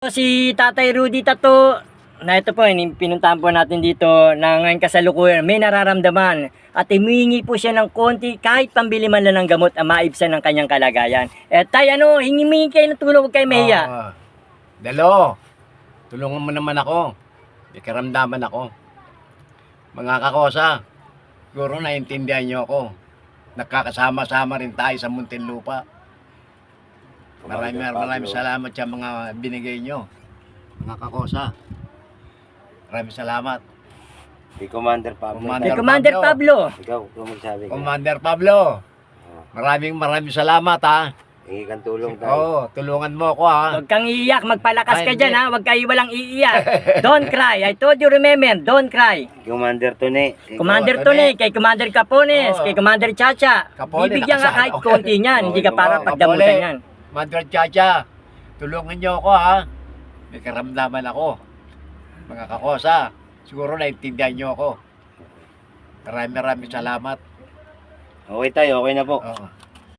Si Tatay Rudy Tato, na ito po, pinuntahan po natin dito na ngayon kasalukuyan may nararamdaman at humingi po siya ng konti kahit pambili man lang ng gamot ang maibsan ng kanyang kalagayan. Tay, hingi kayo ng tulong, huwag kayo mahiya. Dalo, tulungan mo naman ako. May karamdaman ako. Mga kakosa, siguro naiintindihan niyo ako. Nagkakasama-sama rin tayo sa Muntinlupa. Maraming salamat sa mga binigay nyo. Mga kakosa. Maraming salamat. Kay Commander Pablo. Kay Commander Pablo. Ikaw, kung magsabi ka. Commander Pablo. Maraming salamat ha. Hingi kang tulong tayo. Oo, tulungan mo ako ha. Huwag kang iiyak, magpalakas ka Ay, dyan hindi. ha, huwag kayo walang iiyak. Don't cry, I told you remember, don't cry. Commander Tone. Commander Tone. Tone, kay Commander Capones, Oo. kay Commander Chacha. Capone, Bibigyan ka nakasama. kahit konti niyan, hindi ka para Oo, pagdamutan Capone. yan. Commander Chacha, tulungan nyo ako ha. May karamdaman ako. Mga kakosa, siguro naintindihan nyo ako. Maraming salamat. Okay tayo, okay na po. Oo.